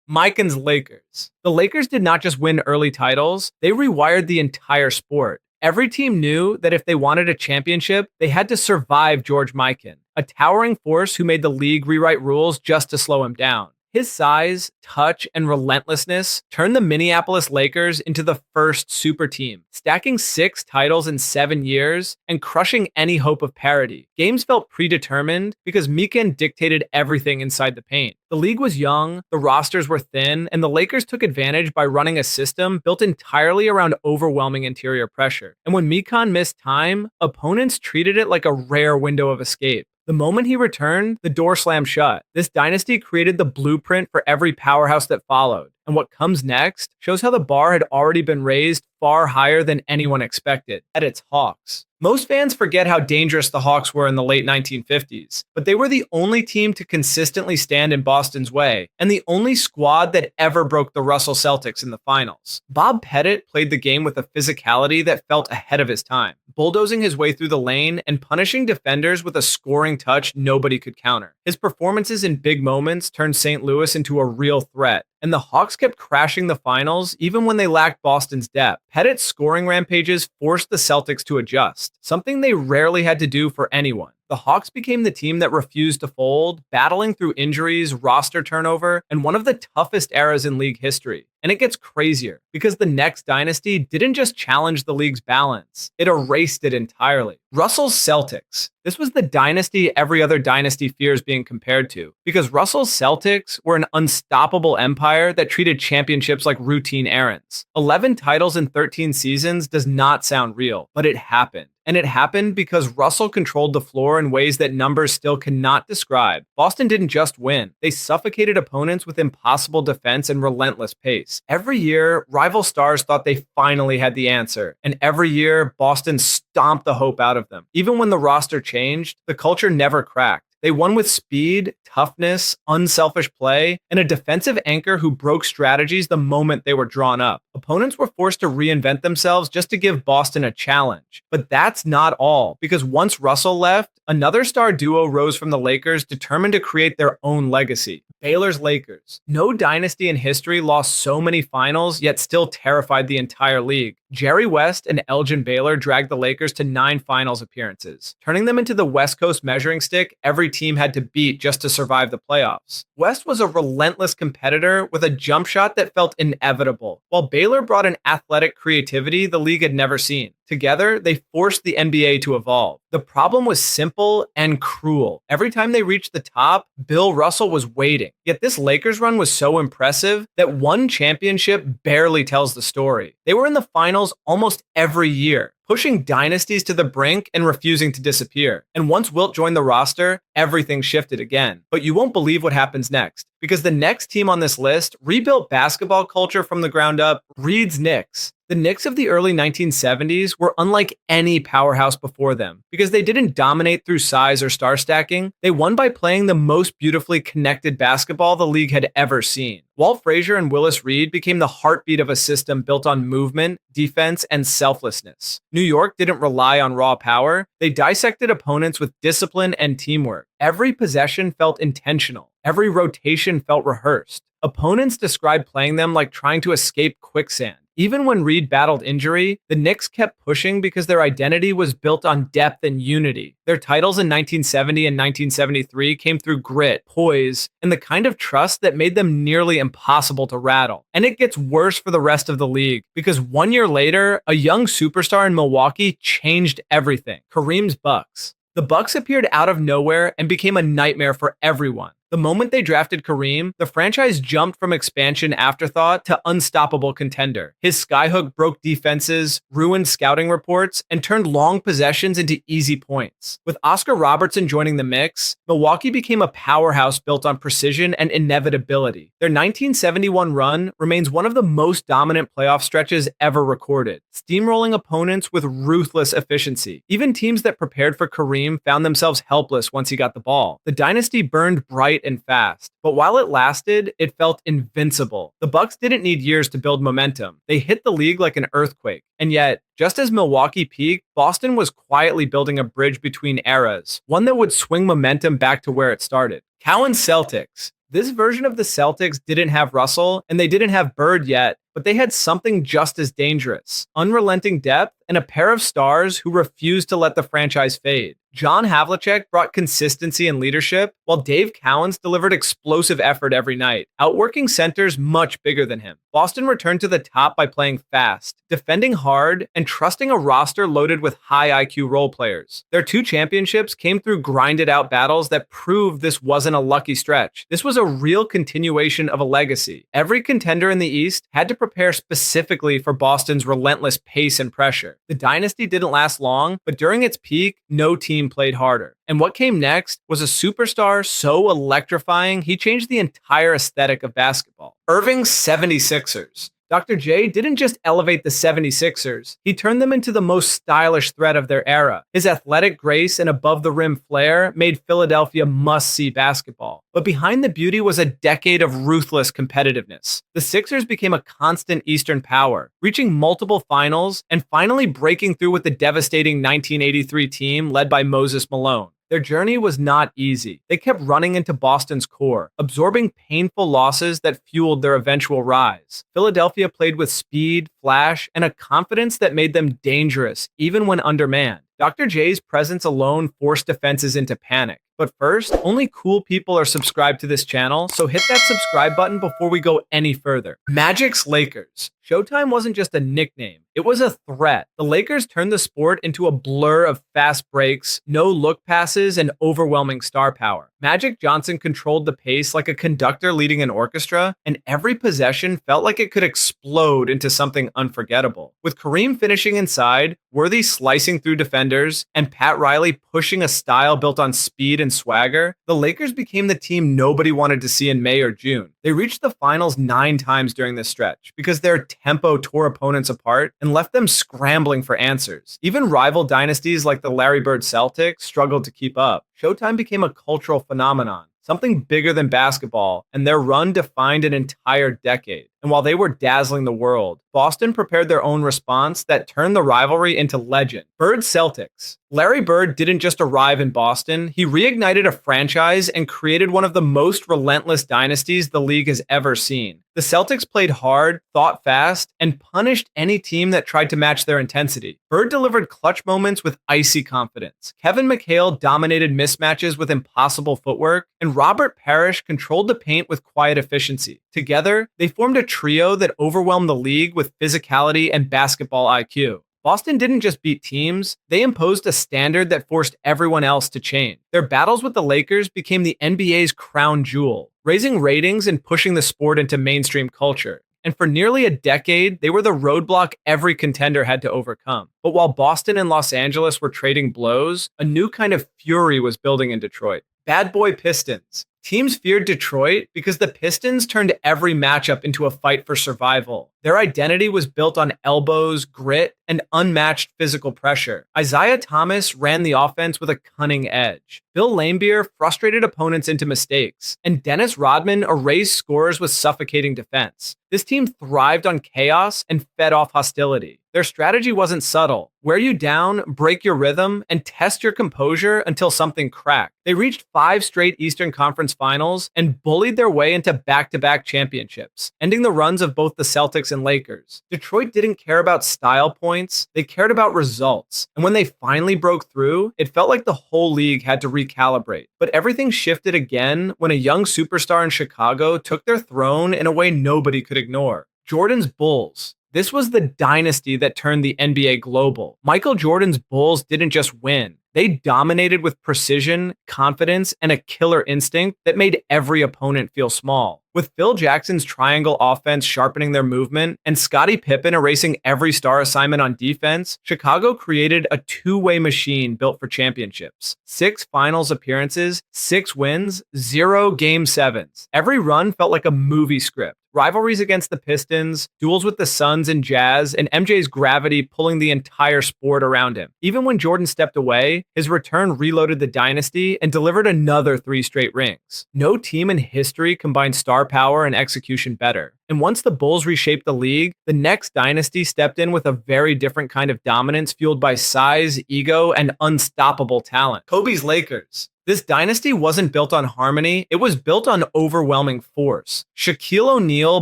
Mikan's Lakers. The Lakers did not just win early titles, they rewired the entire sport. Every team knew that if they wanted a championship, they had to survive George Mikan, a towering force who made the league rewrite rules just to slow him down. His size, touch, and relentlessness turned the Minneapolis Lakers into the first super team, stacking 6 titles in 7 years and crushing any hope of parity. Games felt predetermined because Mikan dictated everything inside the paint. The league was young, the rosters were thin, and the Lakers took advantage by running a system built entirely around overwhelming interior pressure. And when Mikan missed time, opponents treated it like a rare window of escape. The moment he returned, the door slammed shut. This dynasty created the blueprint for every powerhouse that followed. And what comes next shows how the bar had already been raised far higher than anyone expected. At its Hawks. Most fans forget how dangerous the Hawks were in the late 1950s, but they were the only team to consistently stand in Boston's way, and the only squad that ever broke the Russell Celtics in the finals. Bob Pettit played the game with a physicality that felt ahead of his time, bulldozing his way through the lane and punishing defenders with a scoring touch nobody could counter. His performances in big moments turned St. Louis into a real threat, and the Hawks kept crashing the finals even when they lacked Boston's depth. Pettit's scoring rampages forced the Celtics to adjust, something they rarely had to do for anyone. The Hawks became the team that refused to fold, battling through injuries, roster turnover, and one of the toughest eras in league history. And it gets crazier, because the next dynasty didn't just challenge the league's balance, it erased it entirely. Russell's Celtics. This was the dynasty every other dynasty fears being compared to, because Russell's Celtics were an unstoppable empire that treated championships like routine errands. 11 titles in 13 seasons does not sound real, but it happened. And it happened because Russell controlled the floor in ways that numbers still cannot describe. Boston didn't just win. They suffocated opponents with impossible defense and relentless pace. Every year, rival stars thought they finally had the answer. And every year, Boston stomped the hope out of them. Even when the roster changed, the culture never cracked. They won with speed, toughness, unselfish play, and a defensive anchor who broke strategies the moment they were drawn up. Opponents were forced to reinvent themselves just to give Boston a challenge. But that's not all, because once Russell left, another star duo rose from the Lakers determined to create their own legacy. Baylor's Lakers. No dynasty in history lost so many finals, yet still terrified the entire league. Jerry West and Elgin Baylor dragged the Lakers to 9 finals appearances, turning them into the West Coast measuring stick every team had to beat just to survive the playoffs. West was a relentless competitor with a jump shot that felt inevitable, while Baylor brought an athletic creativity the league had never seen. Together, they forced the NBA to evolve. The problem was simple and cruel. Every time they reached the top, Bill Russell was waiting. Yet this Lakers run was so impressive that one championship barely tells the story. They were in the finals almost every year, pushing dynasties to the brink and refusing to disappear. And once Wilt joined the roster, everything shifted again. But you won't believe what happens next, because the next team on this list rebuilt basketball culture from the ground up. Reed's Knicks. The Knicks of the early 1970s were unlike any powerhouse before them, because they didn't dominate through size or star stacking. They won by playing the most beautifully connected basketball the league had ever seen. Walt Frazier and Willis Reed became the heartbeat of a system built on movement, defense, and selflessness. New York didn't rely on raw power. They dissected opponents with discipline and teamwork. Every possession felt intentional. Every rotation felt rehearsed. Opponents described playing them like trying to escape quicksand. Even when Reed battled injury, the Knicks kept pushing because their identity was built on depth and unity. Their titles in 1970 and 1973 came through grit, poise, and the kind of trust that made them nearly impossible to rattle. And it gets worse for the rest of the league, because 1 year later, a young superstar in Milwaukee changed everything. Kareem's Bucks. The Bucks appeared out of nowhere and became a nightmare for everyone. The moment they drafted Kareem, the franchise jumped from expansion afterthought to unstoppable contender. His skyhook broke defenses, ruined scouting reports, and turned long possessions into easy points. With Oscar Robertson joining the mix, Milwaukee became a powerhouse built on precision and inevitability. Their 1971 run remains one of the most dominant playoff stretches ever recorded, steamrolling opponents with ruthless efficiency. Even teams that prepared for Kareem found themselves helpless once he got the ball. The dynasty burned bright tight and fast. But while it lasted, it felt invincible. The Bucks didn't need years to build momentum. They hit the league like an earthquake. And yet, just as Milwaukee peaked, Boston was quietly building a bridge between eras, one that would swing momentum back to where it started. Cowens Celtics. This version of the Celtics didn't have Russell, and they didn't have Bird yet, but they had something just as dangerous: unrelenting depth and a pair of stars who refused to let the franchise fade. John Havlicek brought consistency and leadership, while Dave Cowens delivered explosive effort every night, outworking centers much bigger than him. Boston returned to the top by playing fast, defending hard, and trusting a roster loaded with high IQ role players. Their 2 championships came through grinded-out battles that proved this wasn't a lucky stretch. This was a real continuation of a legacy. Every contender in the East had to prepare specifically for Boston's relentless pace and pressure. The dynasty didn't last long, but during its peak, no team played harder. And what came next was a superstar so electrifying, he changed the entire aesthetic of basketball. Erving's 76ers. Dr. J didn't just elevate the 76ers, he turned them into the most stylish threat of their era. His athletic grace and above-the-rim flair made Philadelphia must-see basketball. But behind the beauty was a decade of ruthless competitiveness. The Sixers became a constant Eastern power, reaching multiple finals and finally breaking through with the devastating 1983 team led by Moses Malone. Their journey was not easy. They kept running into Boston's core, absorbing painful losses that fueled their eventual rise. Philadelphia played with speed, flash, and a confidence that made them dangerous, even when undermanned. Dr. J's presence alone forced defenses into panic. But first, only cool people are subscribed to this channel, so hit that subscribe button before we go any further. Magic's Lakers. Showtime wasn't just a nickname, it was a threat. The Lakers turned the sport into a blur of fast breaks, no-look passes, and overwhelming star power. Magic Johnson controlled the pace like a conductor leading an orchestra, and every possession felt like it could explode into something unforgettable. With Kareem finishing inside, Worthy slicing through defenders, and Pat Riley pushing a style built on speed and swagger, the Lakers became the team nobody wanted to see in May or June. They reached the finals 9 times during this stretch because their tempo tore opponents apart and left them scrambling for answers. Even rival dynasties like the Larry Bird Celtics struggled to keep up. Showtime became a cultural phenomenon, something bigger than basketball, and their run defined an entire decade. And while they were dazzling the world, Boston prepared their own response that turned the rivalry into legend. Bird Celtics. Larry Bird didn't just arrive in Boston, he reignited a franchise and created one of the most relentless dynasties the league has ever seen. The Celtics played hard, thought fast, and punished any team that tried to match their intensity. Bird delivered clutch moments with icy confidence. Kevin McHale dominated mismatches with impossible footwork, and Robert Parrish controlled the paint with quiet efficiency. Together, they formed a trio that overwhelmed the league with physicality and basketball IQ. Boston didn't just beat teams, they imposed a standard that forced everyone else to change. Their battles with the Lakers became the NBA's crown jewel, raising ratings and pushing the sport into mainstream culture. And for nearly a decade, they were the roadblock every contender had to overcome. But while Boston and Los Angeles were trading blows, a new kind of fury was building in Detroit. Bad Boy Pistons. Teams feared Detroit because the Pistons turned every matchup into a fight for survival. Their identity was built on elbows, grit, and unmatched physical pressure. Isaiah Thomas ran the offense with a cunning edge. Bill Laimbeer frustrated opponents into mistakes, and Dennis Rodman erased scores with suffocating defense. This team thrived on chaos and fed off hostility. Their strategy wasn't subtle. Wear you down, break your rhythm, and test your composure until something cracked. They reached 5 straight Eastern Conference Finals and bullied their way into back-to-back championships, ending the runs of both the Celtics and Lakers. Detroit didn't care about style points, they cared about results. And when they finally broke through, it felt like the whole league had to recalibrate. But everything shifted again when a young superstar in Chicago took their throne in a way nobody could ignore. Jordan's Bulls. This was the dynasty that turned the NBA global. Michael Jordan's Bulls didn't just win. They dominated with precision, confidence, and a killer instinct that made every opponent feel small. With Phil Jackson's triangle offense sharpening their movement and Scottie Pippen erasing every star assignment on defense, Chicago created a two-way machine built for championships. 6 finals appearances, 6 wins, 0 game 7s. Every run felt like a movie script. Rivalries against the Pistons, duels with the Suns and Jazz, and MJ's gravity pulling the entire sport around him. Even when Jordan stepped away, play, his return reloaded the dynasty and delivered another 3 straight rings. No team in history combined star power and execution better. And once the Bulls reshaped the league, the next dynasty stepped in with a very different kind of dominance fueled by size, ego, and unstoppable talent. Kobe's Lakers. This dynasty wasn't built on harmony, it was built on overwhelming force. Shaquille O'Neal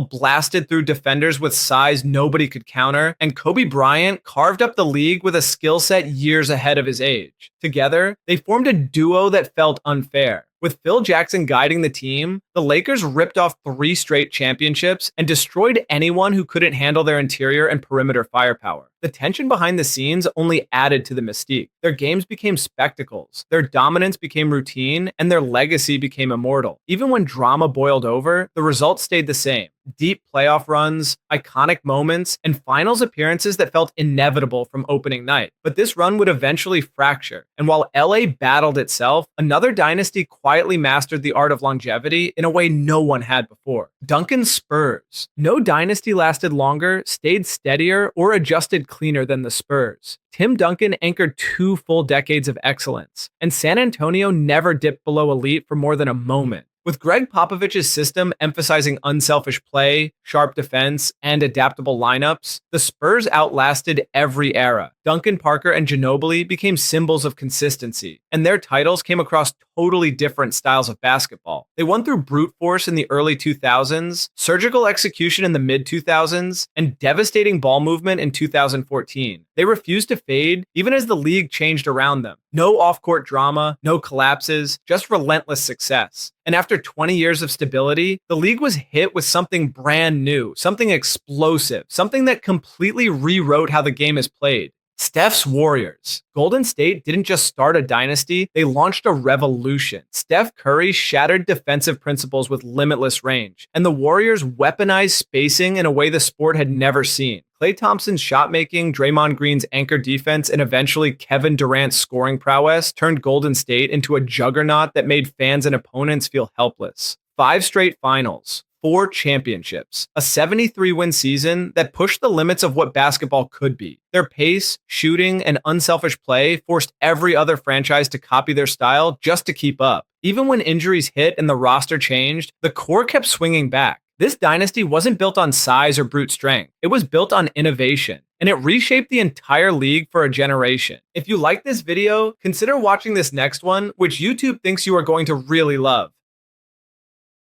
blasted through defenders with size nobody could counter, and Kobe Bryant carved up the league with a skill set years ahead of his age. Together, they formed a duo that felt unfair. With Phil Jackson guiding the team, the Lakers ripped off 3 straight championships and destroyed anyone who couldn't handle their interior and perimeter firepower. The tension behind the scenes only added to the mystique. Their games became spectacles, their dominance became routine, and their legacy became immortal. Even when drama boiled over, the results stayed the same. Deep playoff runs, iconic moments, and finals appearances that felt inevitable from opening night. But this run would eventually fracture, and while LA battled itself, another dynasty quietly mastered the art of longevity in a way no one had before. Duncan's Spurs. No dynasty lasted longer, stayed steadier, or adjusted cleaner than the Spurs. Tim Duncan anchored 2 full decades of excellence, and San Antonio never dipped below elite for more than a moment. With Greg Popovich's system emphasizing unselfish play, sharp defense, and adaptable lineups, the Spurs outlasted every era. Duncan, Parker, and Ginobili became symbols of consistency, and their titles came across totally different styles of basketball. They won through brute force in the early 2000s, surgical execution in the mid-2000s, and devastating ball movement in 2014. They refused to fade, even as the league changed around them. No off-court drama, no collapses, just relentless success. And after 20 years of stability, the league was hit with something brand new, something explosive, something that completely rewrote how the game is played. Steph's Warriors. Golden State didn't just start a dynasty, they launched a revolution. Steph Curry shattered defensive principles with limitless range, and the Warriors weaponized spacing in a way the sport had never seen. Klay Thompson's shot making, Draymond Green's anchor defense, and eventually Kevin Durant's scoring prowess turned Golden State into a juggernaut that made fans and opponents feel helpless. 5 straight finals. 4 championships, a 73-win season that pushed the limits of what basketball could be. Their pace, shooting, and unselfish play forced every other franchise to copy their style just to keep up. Even when injuries hit and the roster changed, the core kept swinging back. This dynasty wasn't built on size or brute strength. It was built on innovation, and it reshaped the entire league for a generation. If you like this video, consider watching this next one, which YouTube thinks you are going to really love.